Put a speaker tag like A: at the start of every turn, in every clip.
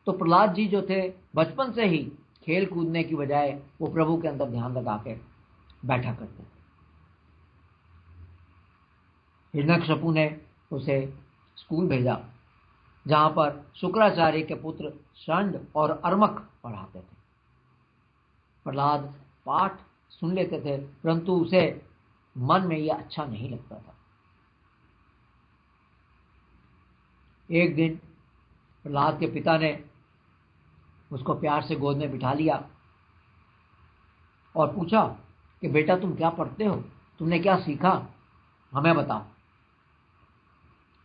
A: तो प्रहलाद जी जो थे बचपन से ही खेल कूदने की बजाय वो प्रभु के अंदर ध्यान लगा के बैठा करते थे। हिरण्यकशिपु ने उसे स्कूल भेजा जहां पर शुक्राचार्य के पुत्र षंड और अर्मक पढ़ाते थे। प्रहलाद पाठ सुन लेते थे, परंतु उसे मन में यह अच्छा नहीं लगता था। एक दिन प्रहलाद के पिता ने उसको प्यार से गोद में बिठा लिया और पूछा कि बेटा तुम क्या पढ़ते हो, तुमने क्या सीखा, हमें बताओ।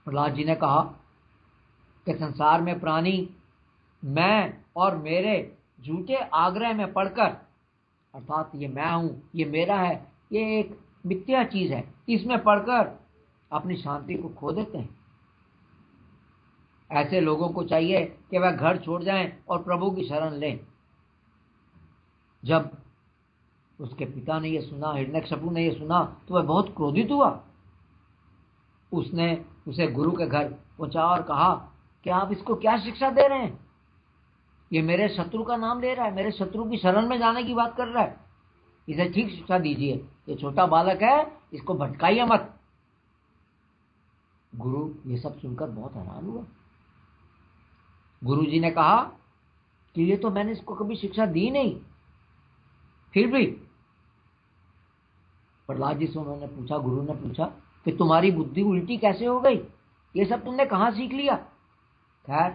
A: प्रहलाद जी ने कहा कि संसार में प्राणी मैं और मेरे झूठे आग्रह में पड़कर, अर्थात ये मैं हूं, ये मेरा है, ये एक मिथ्या चीज है, इसमें पड़कर अपनी शांति को खो देते हैं। ऐसे लोगों को चाहिए कि वह घर छोड़ जाएं और प्रभु की शरण लें। जब उसके पिता ने यह सुना, हिरण्यकशिपु ने यह सुना, तो वह बहुत क्रोधित हुआ। उसने उसे गुरु के घर पहुंचा और कहा कि आप इसको क्या शिक्षा दे रहे हैं, ये मेरे शत्रु का नाम ले रहा है, मेरे शत्रु की शरण में जाने की बात कर रहा है, इसे ठीक शिक्षा दीजिए, ये छोटा बालक है, इसको भटकाइए मत। गुरु ये सब सुनकर बहुत हैरान हुआ। गुरुजी ने कहा कि ये तो मैंने इसको कभी शिक्षा दी नहीं, फिर भी। प्रहलाद जी से उन्होंने पूछा, गुरु ने पूछा कि तुम्हारी बुद्धि उल्टी कैसे हो गई, ये सब तुमने कहां सीख लिया। खैर,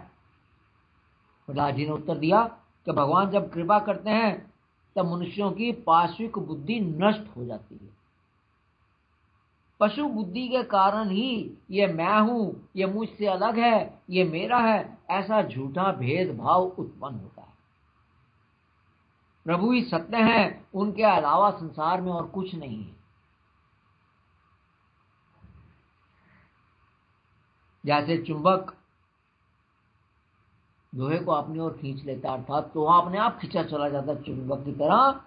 A: प्रहलाद जी ने उत्तर दिया कि भगवान जब कृपा करते हैं तब मनुष्यों की पार्श्विक बुद्धि नष्ट हो जाती है। पशु बुद्धि के कारण ही ये मैं हूं, ये मुझसे अलग है, ये मेरा है, ऐसा झूठा भेदभाव उत्पन्न होता है। प्रभु ही सत्य हैं, उनके अलावा संसार में और कुछ नहीं है। जैसे चुंबक लोहे को अपनी ओर खींच लेता, अर्थात लोहा अपने आप खींचा चला जाता है, चुंबक की तरह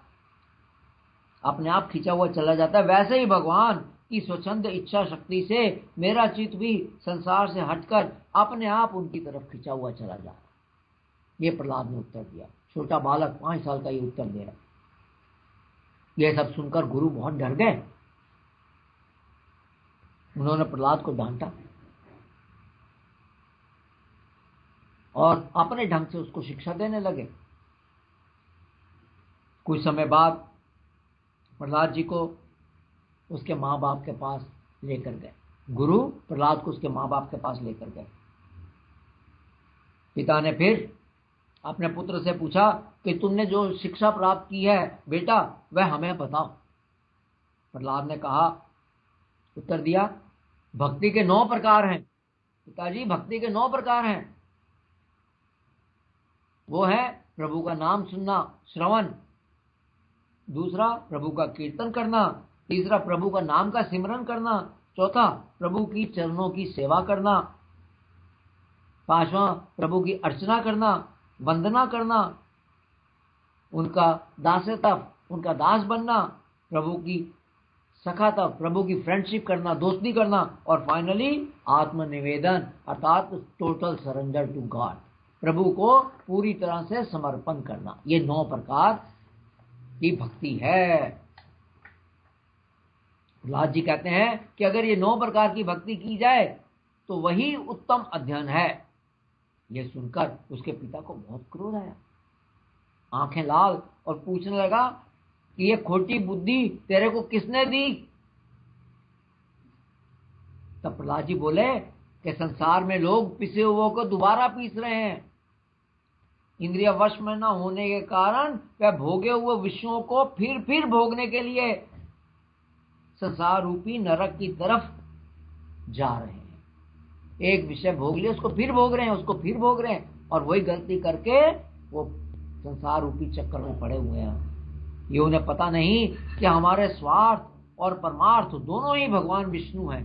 A: अपने आप खींचा हुआ चला जाता है, वैसे ही भगवान की स्वच्छंद इच्छा शक्ति से मेरा चित्त भी संसार से हटकर अपने आप उनकी तरफ खींचा हुआ चला जाता है। ये प्रहलाद ने उत्तर दिया। छोटा बालक 5 साल का ये उत्तर दे रहा। यह सब सुनकर गुरु बहुत डर गए। उन्होंने प्रहलाद को डांटा और अपने ढंग से उसको शिक्षा देने लगे। कुछ समय बाद प्रहलाद जी को उसके माँ बाप के पास लेकर गए। गुरु प्रहलाद को उसके माँ बाप के पास लेकर गए। पिता ने फिर अपने पुत्र से पूछा कि तुमने जो शिक्षा प्राप्त की है बेटा, वह हमें बताओ। प्रहलाद ने कहा, उत्तर दिया, भक्ति के 9 प्रकार हैं पिताजी, भक्ति के 9 प्रकार हैं। वो है प्रभु का नाम सुनना, श्रवण, दूसरा प्रभु का कीर्तन करना, तीसरा प्रभु का नाम का सिमरन करना, चौथा प्रभु की चरणों की सेवा करना, पांचवा प्रभु की अर्चना करना, वंदना करना, उनका दासत्व, उनका दास बनना, प्रभु की सखाता, प्रभु की फ्रेंडशिप करना, दोस्ती करना, और फाइनली आत्मनिवेदन अर्थात टोटल सरेंडर टू गॉड, प्रभु को पूरी तरह से समर्पण करना। ये 9 प्रकार की भक्ति है। प्रहलाद जी कहते हैं कि अगर ये 9 प्रकार की भक्ति की जाए तो वही उत्तम अध्ययन है। यह सुनकर उसके पिता को बहुत क्रोध आया, आंखें लाल, और पूछने लगा कि ये खोटी बुद्धि तेरे को किसने दी। तब प्रहलाद जी बोले कि संसार में लोग पिसे हुए को दोबारा पीस रहे हैं। इंद्रिय वश में न होने के कारण वह भोगे हुए विषयों को फिर भोगने के लिए संसार रूपी नरक की तरफ जा रहे हैं। एक विषय भोग लिया, उसको फिर भोग रहे हैं, उसको फिर भोग रहे हैं, और वही गलती करके वो संसार रूपी चक्कर में पड़े हुए हैं। ये उन्हें पता नहीं कि हमारे स्वार्थ और परमार्थ दोनों ही भगवान विष्णु हैं।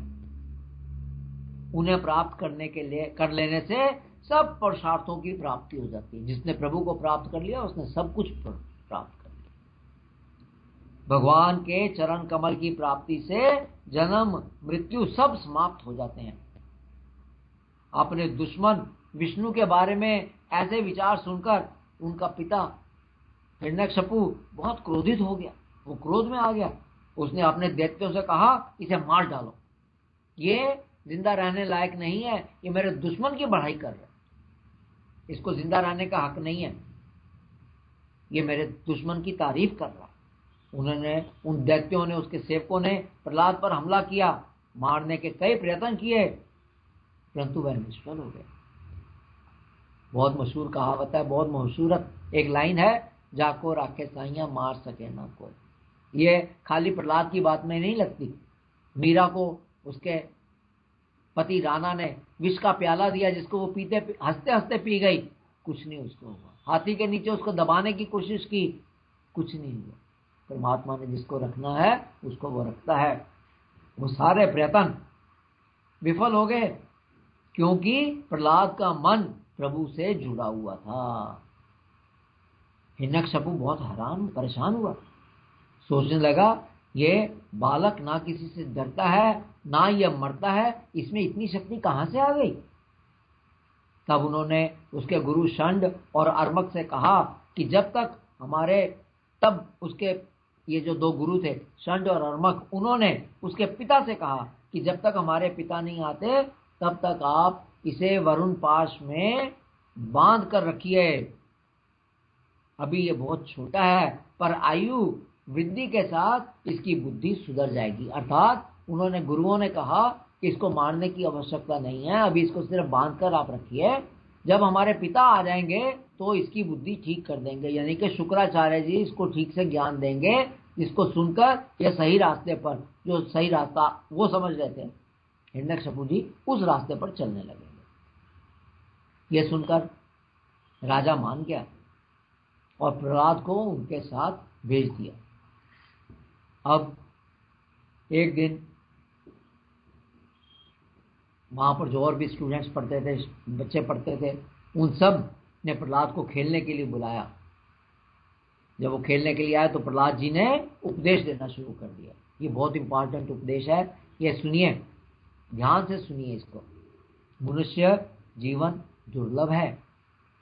A: उन्हें प्राप्त करने के लिए कर लेने से सब पुरुषार्थों की प्राप्ति हो जाती है। जिसने प्रभु को प्राप्त कर लिया उसने सब कुछ प्राप्त कर लिया। भगवान के चरण कमल की प्राप्ति से जन्म मृत्यु सब समाप्त हो जाते हैं। अपने दुश्मन विष्णु के बारे में ऐसे विचार सुनकर उनका पिता हिरण्यकशिपु बहुत क्रोधित हो गया। वो क्रोध में आ गया। उसने अपने दैत्यों से कहा, इसे मार डालो, ये जिंदा रहने लायक नहीं है, ये मेरे दुश्मन की बढ़ाई कर रहा है, इसको जिंदा रहने का हक नहीं है, ये मेरे दुश्मन की तारीफ कर रहा है। उन्होंने उन दैत्यों ने, उसके सेवकों ने प्रहलाद पर हमला किया, मारने के कई प्रयत्न किए, परंतु वह निष्फल हो गए। बहुत मशहूर कहावत है, बहुत मशहूर एक लाइन है, जाको राखे साइया मार सके ना कोई। ये खाली प्रहलाद की बात में नहीं लगती। मीरा को उसके पति राणा ने विष का प्याला दिया, जिसको वो पीते हंसते हंसते पी गई, कुछ नहीं उसको हुआ। हाथी के नीचे उसको दबाने की कोशिश की, कुछ नहीं हुआ। परमात्मा ने जिसको रखना है उसको वो रखता है। वो सारे प्रयत्न विफल हो गए, क्योंकि प्रहलाद का मन प्रभु से जुड़ा हुआ था। हिरण्यकशिपु बहुत हैरान परेशान हुआ, सोचने लगा, ये बालक ना किसी से डरता है, ना ये मरता है, इसमें इतनी शक्ति कहां से आ गई। तब उन्होंने उसके गुरु षंड और अर्मक से कहा कि जब तक हमारे, तब उसके ये जो दो गुरु थे षंड और अर्मक, उन्होंने उसके पिता से कहा कि जब तक हमारे पिता नहीं आते तब तक आप इसे वरुण पाश में बांध कर रखिए। अभी ये बहुत छोटा है, पर आयु वृद्धि के साथ इसकी बुद्धि सुधर जाएगी। अर्थात उन्होंने, गुरुओं ने कहा कि इसको मारने की आवश्यकता नहीं है, अभी इसको सिर्फ बांध कर आप रखिए, जब हमारे पिता आ जाएंगे तो इसकी बुद्धि ठीक कर देंगे। यानी कि शुक्राचार्य जी इसको ठीक से ज्ञान देंगे, जिसको सुनकर ये सही रास्ते पर, जो सही रास्ता वो समझ रहे थे हिरण्यकशिपु जी, उस रास्ते पर चलने लगेंगे। ये सुनकर राजा मान गया और प्रहलाद को उनके साथ भेज दिया। अब एक दिन वहां पर जो और भी स्टूडेंट्स पढ़ते थे, बच्चे पढ़ते थे, उन सब ने प्रहलाद को खेलने के लिए बुलाया। जब वो खेलने के लिए आए तो प्रहलाद जी ने उपदेश देना शुरू कर दिया। ये बहुत इंपॉर्टेंट उपदेश है, ये सुनिए, ध्यान से सुनिए इसको। मनुष्य जीवन दुर्लभ है।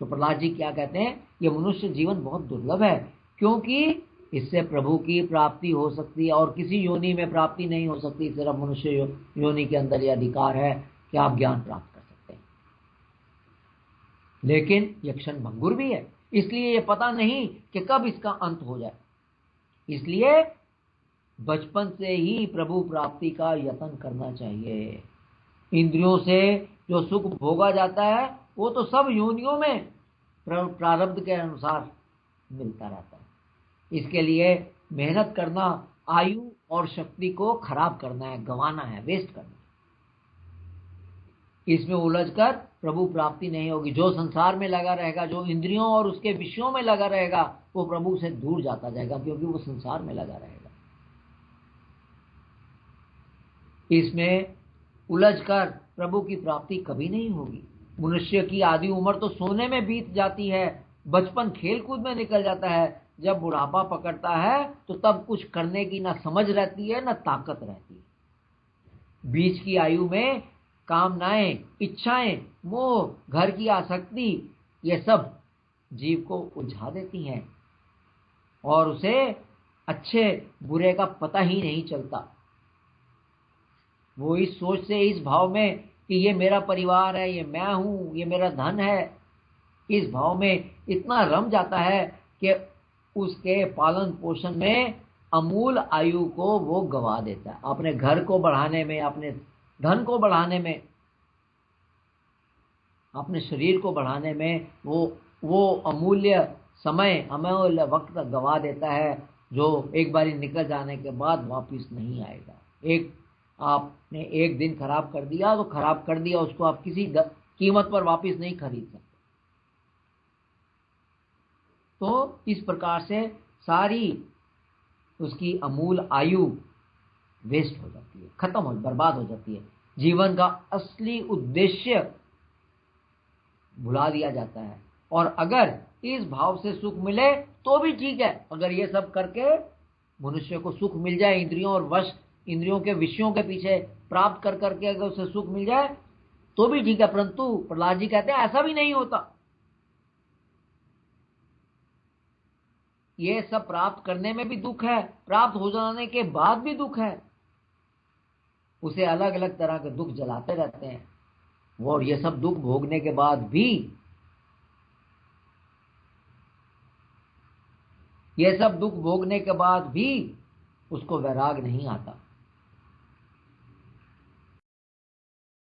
A: तो प्रहलाद जी क्या कहते हैं, ये मनुष्य जीवन बहुत दुर्लभ है, क्योंकि इससे प्रभु की प्राप्ति हो सकती है और किसी योनि में प्राप्ति नहीं हो सकती। सिर्फ मनुष्य योनि के अंदर यह अधिकार है कि आप ज्ञान प्राप्त कर सकते हैं, लेकिन यह क्षण भंगुर भी है, इसलिए यह पता नहीं कि कब इसका अंत हो जाए। इसलिए बचपन से ही प्रभु प्राप्ति का यत्न करना चाहिए। इंद्रियों से जो सुख भोगा जाता है वो तो सब योनियों में प्रारब्ध के अनुसार मिलता रहता है। इसके लिए मेहनत करना, आयु और शक्ति को खराब करना है, गंवाना है, वेस्ट करना है। इसमें उलझकर प्रभु प्राप्ति नहीं होगी। जो संसार में लगा रहेगा, जो इंद्रियों और उसके विषयों में लगा रहेगा, वो प्रभु से दूर जाता जाएगा, क्योंकि वो संसार में लगा रहेगा। इसमें उलझकर प्रभु की प्राप्ति कभी नहीं होगी। मनुष्य की आधी उम्र तो सोने में बीत जाती है, बचपन खेल कूद में निकल जाता है। जब बुढ़ापा पकड़ता है तो तब कुछ करने की ना समझ रहती है, ना ताकत रहती है। बीच की आयु में कामनाएं, इच्छाएं, मोह, घर की आसक्ति, ये सब जीव को उलझा देती हैं और उसे अच्छे बुरे का पता ही नहीं चलता। वो इस सोच से, इस भाव में कि ये मेरा परिवार है, ये मैं हूं, ये मेरा धन है, इस भाव में इतना रम जाता है कि उसके पालन पोषण में अमूल आयु को वो गवा देता है। अपने घर को बढ़ाने में, अपने धन को बढ़ाने में, अपने शरीर को बढ़ाने में वो अमूल्य समय, अमूल्य वक्त गवा देता है, जो एक बारी निकल जाने के बाद वापस नहीं आएगा। आपने एक दिन खराब कर दिया तो खराब कर दिया, उसको आप किसी कीमत पर वापस नहीं खरीद सकते। तो इस प्रकार से सारी उसकी अमूल आयु वेस्ट हो जाती है, खत्म हो, बर्बाद हो जाती है। जीवन का असली उद्देश्य भुला दिया जाता है। और अगर इस भाव से सुख मिले तो भी ठीक है, अगर ये सब करके मनुष्य को सुख मिल जाए, इंद्रियों और वश, इंद्रियों के विषयों के पीछे प्राप्त कर करके अगर उसे सुख मिल जाए तो भी ठीक है, परंतु प्रहलाद जी कहते हैं ऐसा भी नहीं होता। ये सब प्राप्त करने में भी दुख है, प्राप्त हो जाने के बाद भी दुख है। उसे अलग अलग तरह के दुख जलाते रहते हैं, और ये सब दुख भोगने के बाद भी, ये सब दुख भोगने के बाद भी उसको वैराग नहीं आता।